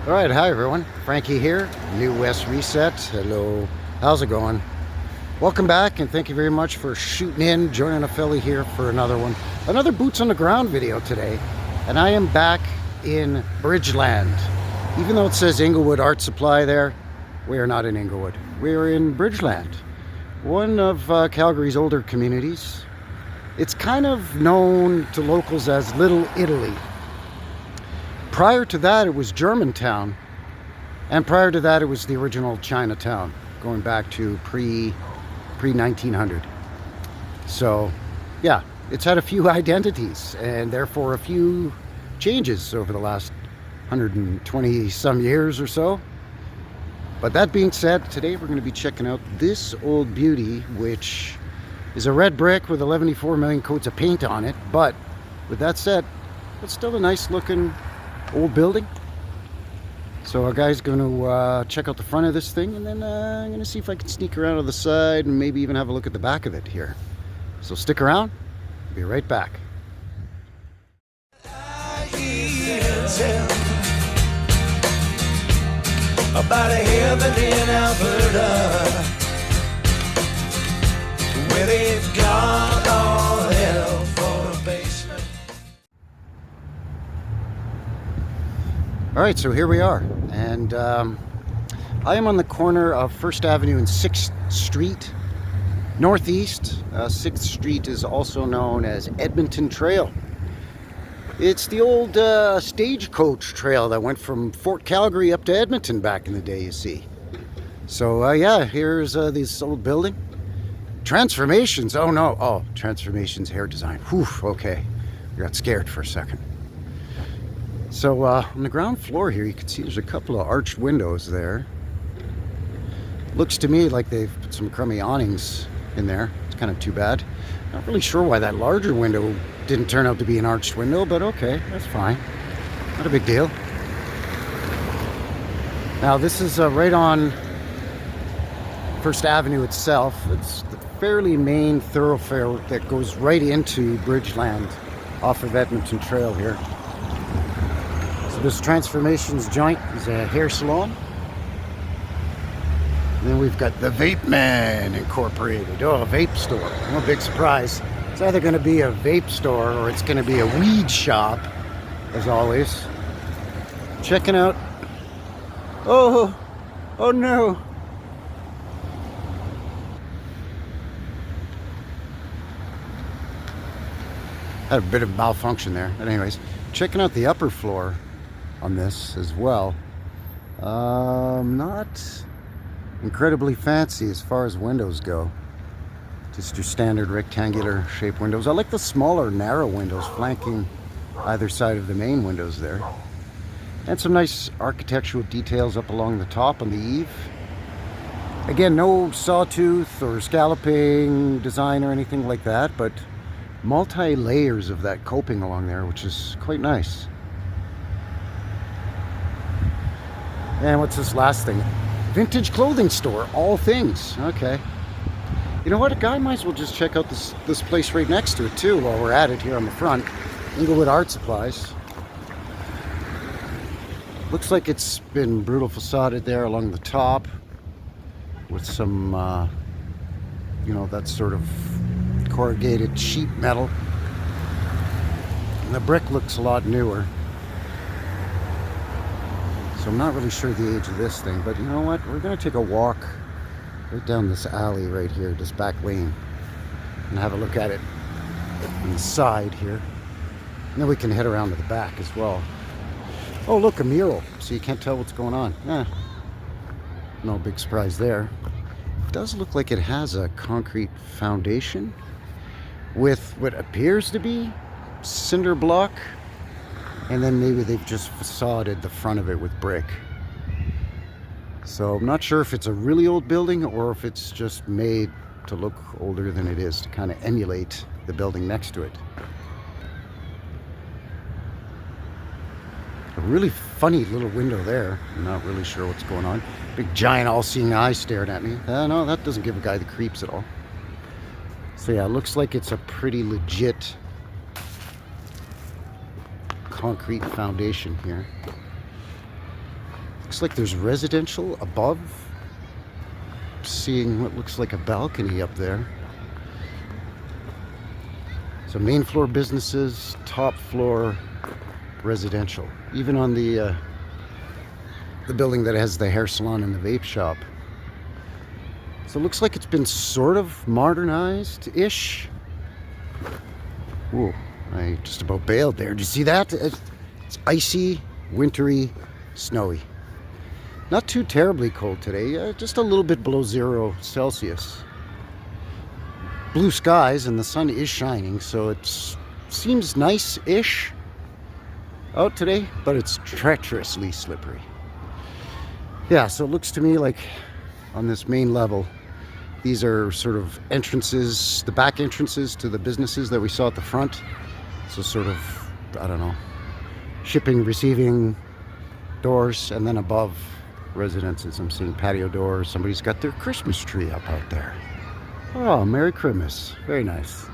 All right, hi everyone. Frankie here, New West Reset. Hello, how's it going? Welcome back, and thank you very much for shooting in, joining a Philly here for another one. Another boots on the ground video today, and I am back in Bridgeland. Even though it says Inglewood Art Supply there, we are not in Inglewood. We are in Bridgeland, one of Calgary's older communities. It's kind of known to locals as Little Italy. Prior to that, it was Germantown, and prior to that, it was the original Chinatown, going back to pre-1900. So, yeah, it's had a few identities, and therefore a few changes over the last 120 some years or so. But that being said, today we're going to be checking out this old beauty, which is a red brick with 114 million coats of paint on it. But with that said, it's still a nice looking old building. So our guy's going to check out the front of this thing, and then I'm going to see if I can sneak around to the side and maybe even have a look at the back of it here. So stick around, I'll be right back. About a heaven in Alberta, where they've got all hell for a basement. All right, so here we are, and I am on the corner of 1st Avenue and 6th Street, northeast. 6th Street is also known as Edmonton Trail. It's the old stagecoach trail that went from Fort Calgary up to Edmonton back in the day, you see. So yeah, here's this old building. Transformations, oh no, oh, Transformations hair design. Whew, okay, I got scared for a second. So on the ground floor here, you can see there's a couple of arched windows there. Looks to me like they've put some crummy awnings in there. It's kind of too bad. Not really sure why that larger window didn't turn out to be an arched window, but okay, that's fine. Not a big deal. Now this is right on 1st Avenue itself. It's the fairly main thoroughfare that goes right into Bridgeland off of Edmonton Trail here. So this Transformations joint is a hair salon. And then we've got the Vape Man Incorporated. Oh, a vape store. No big surprise. It's either going to be a vape store or it's going to be a weed shop, as always. Checking out. Oh no. Had a bit of malfunction there. But anyways, checking out the upper floor on this as well. Not incredibly fancy as far as windows go. Just your standard rectangular shaped windows. I like the smaller narrow windows flanking either side of the main windows there. And some nice architectural details up along the top on the eave. Again, no sawtooth or scalloping design or anything like that, but multi-layers of that coping along there, which is quite nice. And what's this last thing? Vintage clothing store, all things. Okay. You know what? A guy might as well just check out this place right next to it too while we're at it here on the front. Inglewood Art Supplies. Looks like it's been brutal facaded there along the top with some, you know, that sort of corrugated sheet metal. And the brick looks a lot newer. So I'm not really sure the age of this thing, but you know what? We're going to take a walk right down this alley right here, this back lane, and have a look at it on the side here. And then we can head around to the back as well. Oh, look, a mural, so you can't tell what's going on. No big surprise there. It does look like it has a concrete foundation with what appears to be cinder block. And then maybe they've just facaded the front of it with brick. So I'm not sure if it's a really old building or if it's just made to look older than it is to kind of emulate the building next to it. A really funny little window there. I'm not really sure what's going on. Big giant all-seeing eye staring at me. No, that doesn't give a guy the creeps at all. So yeah, it looks like it's a pretty legit concrete foundation here. Looks like there's residential above. Seeing what looks like a balcony up there. So main floor businesses, top floor residential. Even on the building that has the hair salon and the vape shop. So it looks like it's been sort of modernized-ish. Whoa, I just about bailed there. Did you see that? It's icy, wintry, snowy. Not too terribly cold today, just a little bit below 0 Celsius. Blue skies and the sun is shining, so it seems nice-ish out today, but it's treacherously slippery. Yeah, so it looks to me like on this main level, these are sort of entrances, the back entrances to the businesses that we saw at the front. So sort of, I don't know, shipping, receiving doors, and then above residences. I'm seeing patio doors. Somebody's got their Christmas tree up out there. Oh, Merry Christmas. Very nice.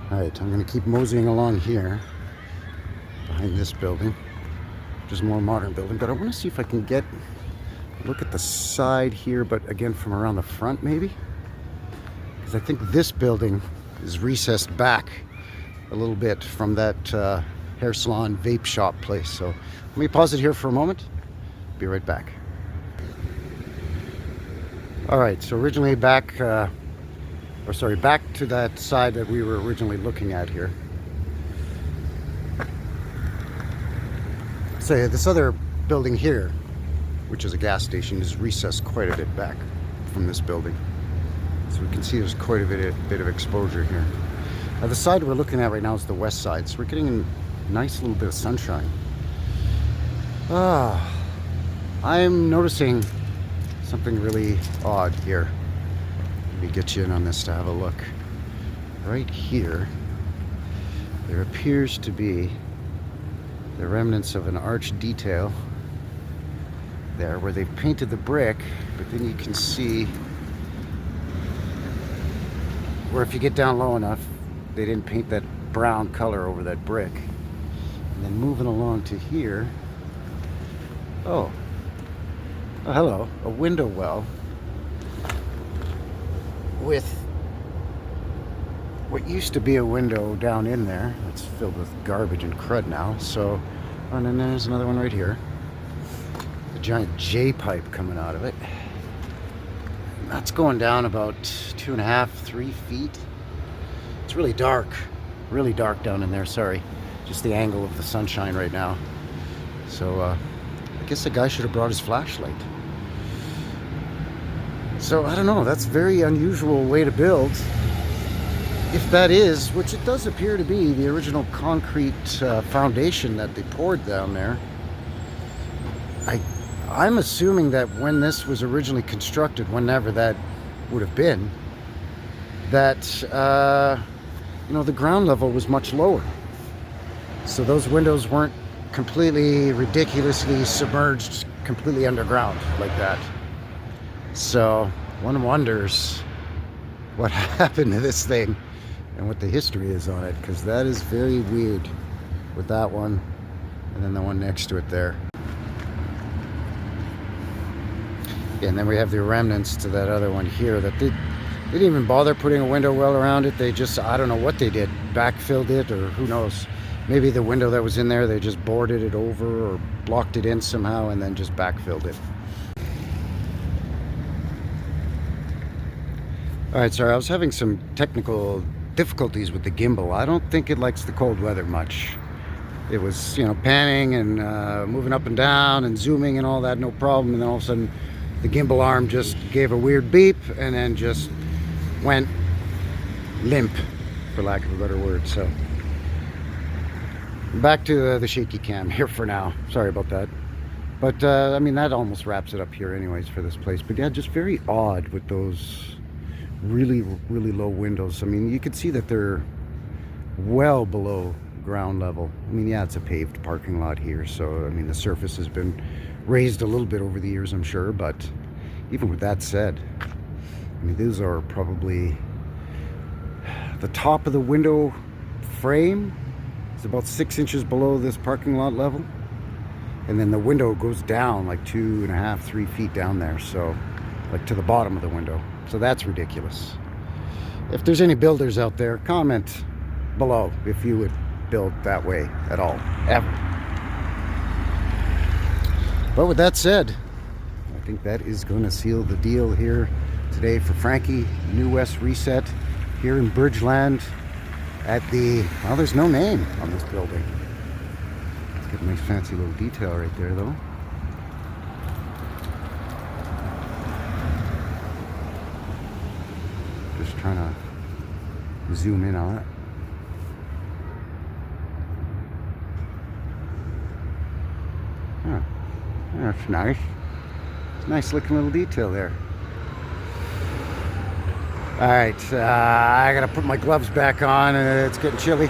All right, I'm going to keep moseying along here behind this building, which is a more modern building, but I want to see if I can get a look at the side here, but again from around the front maybe, because I think this building is recessed back a little bit from that hair salon vape shop place. So let me pause it here for a moment. Be right back. All right, so originally back to that side that we were originally looking at here. So this other building here, which is a gas station, is recessed quite a bit back from this building. So we can see there's quite a bit of exposure here. Now the side we're looking at right now is the west side, so we're getting a nice little bit of sunshine. I'm noticing something really odd here. Let me get you in on this to have a look. Right here, there appears to be the remnants of an arch detail there where they've painted the brick, but then you can see where if you get down low enough, they didn't paint that brown color over that brick. And then moving along to here, oh hello, a window well with what used to be a window down in there. It's filled with garbage and crud now. So, and then there's another one right here. A giant J pipe coming out of it. And that's going down about 2.5, 3 feet. It's really dark down in there. Sorry, just the angle of the sunshine right now. So I guess the guy should have brought his flashlight. So I don't know, that's a very unusual way to build. If that is, which it does appear to be, the original concrete foundation that they poured down there. I'm assuming that when this was originally constructed, whenever that would have been, that the ground level was much lower. So those windows weren't completely ridiculously submerged, completely underground like that. So one wonders what happened to this thing and what the history is on it, because that is very weird with that one and then the one next to it there. Yeah, and then we have the remnants to that other one here that they didn't even bother putting a window well around it. They just, I don't know what they did, backfilled it, or who knows. Maybe the window that was in there, they just boarded it over or blocked it in somehow and then just backfilled it. All right, sorry, I was having some technical difficulties with the gimbal. I don't think it likes the cold weather much. It was, panning and moving up and down and zooming and all that, no problem. And then all of a sudden, the gimbal arm just gave a weird beep and then just went limp, for lack of a better word. So back to the shaky cam here for now. Sorry about that. But that almost wraps it up here anyways for this place. But yeah, just very odd with those really low windows. You could see that they're well below ground level. Yeah, it's a paved parking lot here, so the surface has been raised a little bit over the years, I'm sure. But even with that said, these are probably the top of the window frame, It's about 6 inches below this parking lot level. And then the window goes down like 2.5, 3 feet down there. So like to the bottom of the window. So that's ridiculous. If there's any builders out there, comment below if you would build that way at all, ever. But with that said, I think that is going to seal the deal here today for Frankie, New West Reset, here in Bridgeland at the, well, there's no name on this building. Let's get a nice fancy little detail right there though. Just trying to zoom in on it. Oh, that's nice. Nice looking little detail there. Alright, I gotta put my gloves back on. It's getting chilly.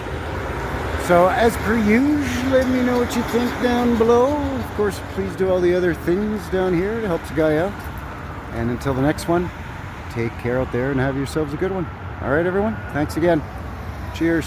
So as per usual, let me know what you think down below. Of course, please do all the other things down here. It helps a guy out. And until the next one, take care out there and have yourselves a good one. Alright everyone, thanks again. Cheers.